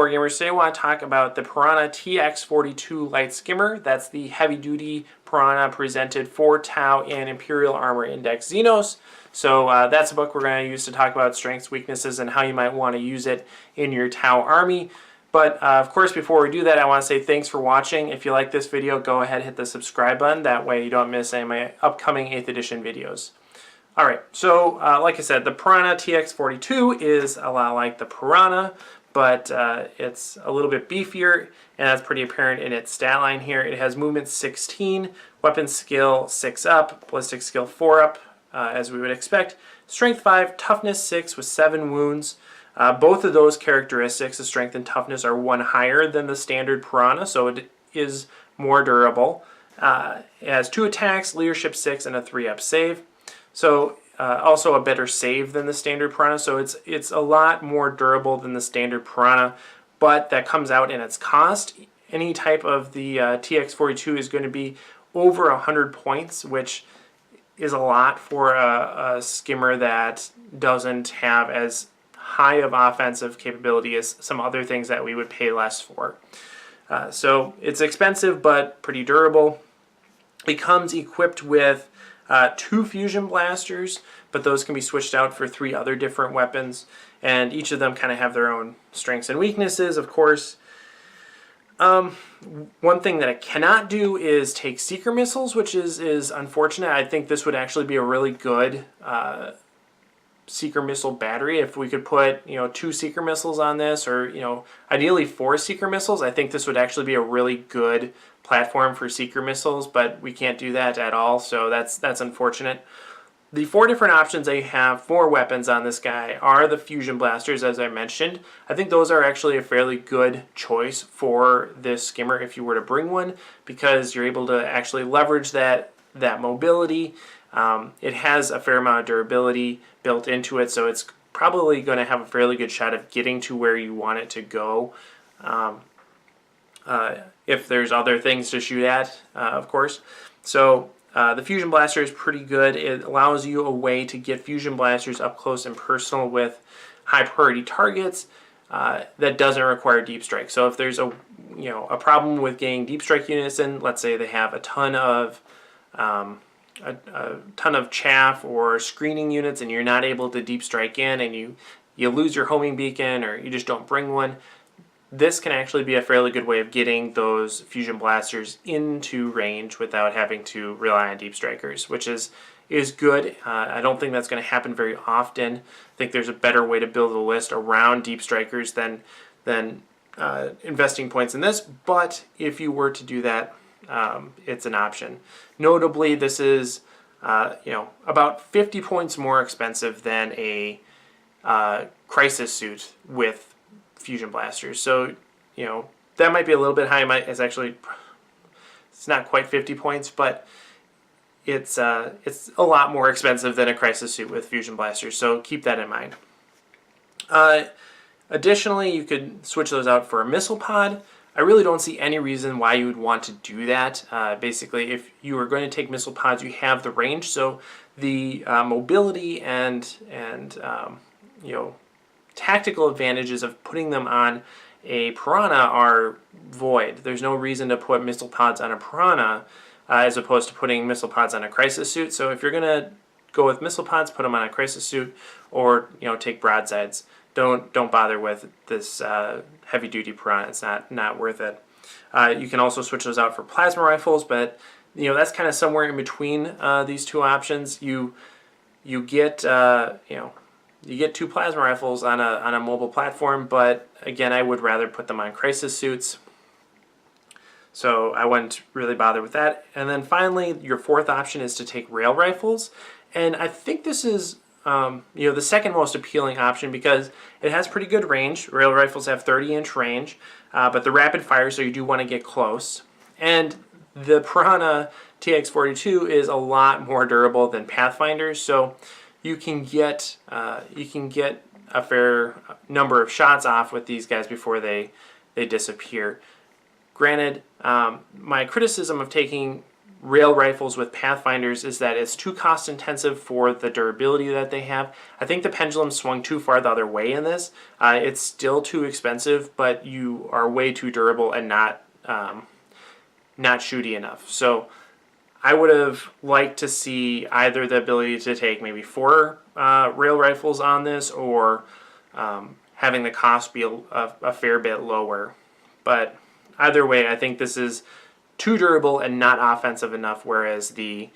Wargamers, today I want to talk about the Piranha Tx-42 light skimmer. That's the heavy-duty Piranha presented for Tau and Imperial Armor Index Xenos. So that's a book we're going to use to talk about strengths, weaknesses, and how you might want to use it in your Tau army. But of course, before we do that, I want to say thanks for watching. If you like this video, go ahead and hit the subscribe button. That way you don't miss any of my upcoming 8th edition videos. Alright, so like I said, the Piranha Tx-42 is a lot like the Piranha, but it's a little bit beefier, and that's pretty apparent in its stat line here. It has movement 16, weapon skill 6 up, ballistic skill 4 up, as we would expect, strength 5, toughness 6 with 7 wounds. Both of those characteristics, the strength and toughness, are 1 higher than the standard Piranha, so it is more durable. It has 2 attacks, leadership 6, and a 3-up save. So also a better save than the standard Piranha, so it's a lot more durable than the standard Piranha, but that comes out in its cost. Any type of the Tx-42 is going to be over 100 points, which is a lot for a skimmer that doesn't have as high of offensive capability as some other things that we would pay less for. So it's expensive but pretty durable. It comes equipped with 2 fusion blasters, but those can be switched out for 3 other different weapons, and each of them kind of have their own strengths and weaknesses, of course. One thing that it cannot do is take seeker missiles, which is unfortunate. I think this would actually be a really good seeker missile battery if we could put 2 seeker missiles on this, or ideally 4 seeker missiles. I think this would actually be a really good platform for seeker missiles, but we can't do that at all, so that's unfortunate. The 4 different options I have for weapons on this guy are the fusion blasters, as I mentioned. I think those are actually a fairly good choice for this skimmer if you were to bring one, because you're able to actually leverage that mobility. It has a fair amount of durability built into it, so it's probably going to have a fairly good shot of getting to where you want it to go. If there's other things to shoot at, of course. So the fusion blaster is pretty good. It allows you a way to get fusion blasters up close and personal with high priority targets that doesn't require deep strike. So if there's a problem with getting deep strike units in, let's say they have a ton of chaff or screening units, and you're not able to deep strike in, and you lose your homing beacon, or you just don't bring one, this can actually be a fairly good way of getting those fusion blasters into range without having to rely on deep strikers, which is good. I don't think that's going to happen very often. I think there's a better way to build a list around deep strikers than investing points in this, but if you were to do that, it's an option. Notably, this is about 50 points more expensive than a crisis suit with fusion blasters. So that might be a little bit high. It's not quite 50 points, but it's a lot more expensive than a crisis suit with fusion blasters, so keep that in mind. Additionally, you could switch those out for a missile pod. I really don't see any reason why you would want to do that. Basically, if you are going to take missile pods, you have the range, so the mobility and tactical advantages of putting them on a Piranha are void. There's no reason to put missile pods on a Piranha as opposed to putting missile pods on a crisis suit. So if you're going to go with missile pods, put them on a crisis suit, or take broadsides. Don't bother with this heavy-duty Piranha. It's not worth it. You can also switch those out for plasma rifles, but that's kind of somewhere in between these 2 options. You get you get 2 plasma rifles on a mobile platform, but again, I would rather put them on crisis suits, so I wouldn't really bother with that. And then finally, your 4th option is to take rail rifles, and I think this is the second most appealing option because it has pretty good range. Rail rifles have 30-inch range, but the rapid fire, so you do want to get close. And the Piranha Tx-42 is a lot more durable than Pathfinders, so you can get a fair number of shots off with these guys before they disappear. Granted, my criticism of taking rail rifles with Pathfinders is that it's too cost intensive for the durability that they have. I think the pendulum swung too far the other way in this. It's still too expensive, but you are way too durable and not shooty enough. So I would have liked to see either the ability to take maybe 4 rail rifles on this, or having the cost be a fair bit lower. But either way, I think this is too durable and not offensive enough, whereas the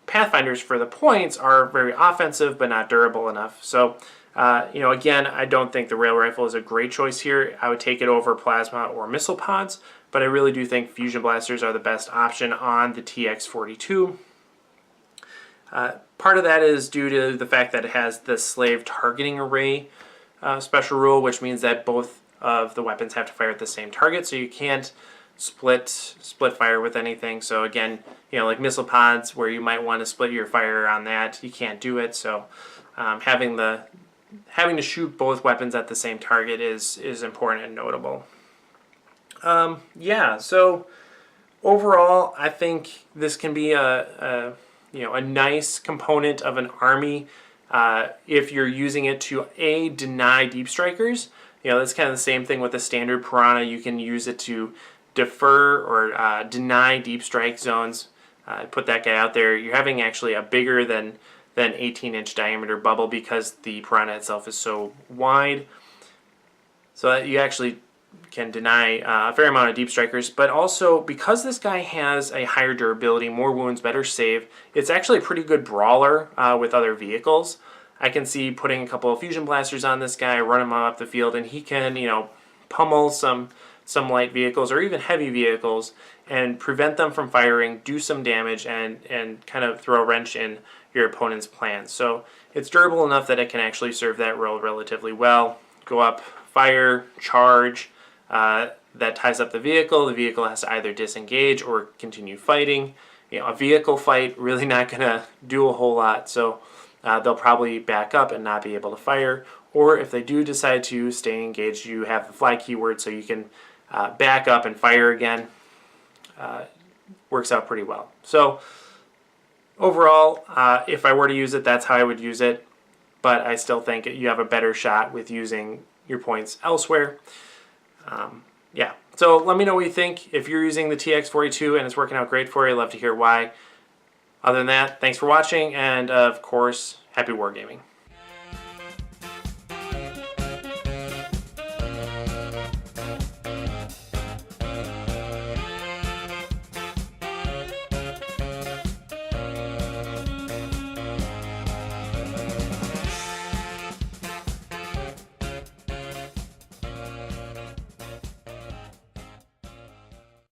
Pathfinders for the points are very offensive but not durable enough. So, again, I don't think the rail rifle is a great choice here. I would take it over plasma or missile pods, but I really do think fusion blasters are the best option on the TX-42. Part of that is due to the fact that it has the slave targeting array special rule, which means that both of the weapons have to fire at the same target, so you can't split fire with anything. So again, like missile pods, where you might want to split your fire on that, you can't do it. So having to shoot both weapons at the same target is important and notable. So overall, I think this can be a nice component of an army if you're using it to deny deep strikers. That's kind of the same thing with the standard Piranha. You can use it to defer or deny deep strike zones. Put that guy out there. You're having actually a bigger than 18-inch diameter bubble because the Piranha itself is so wide, so that you actually can deny a fair amount of deep strikers. But also, because this guy has a higher durability, more wounds, better save, it's actually a pretty good brawler with other vehicles. I can see putting a couple of fusion blasters on this guy, run him up the field, and he can, pummel some light vehicles or even heavy vehicles and prevent them from firing, do some damage, and kind of throw a wrench in your opponent's plans. So it's durable enough that it can actually serve that role relatively well. Go up, fire, charge, that ties up the vehicle. The vehicle has to either disengage or continue fighting. A vehicle fight, really not going to do a whole lot, so they'll probably back up and not be able to fire. Or if they do decide to stay engaged, you have the fly keyword, so you can back up and fire again. Works out pretty well. So overall, if I were to use it, that's how I would use it. But I still think you have a better shot with using your points elsewhere. So let me know what you think. If you're using the TX-42 and it's working out great for you, I'd love to hear why. Other than that, thanks for watching, and of course, happy wargaming.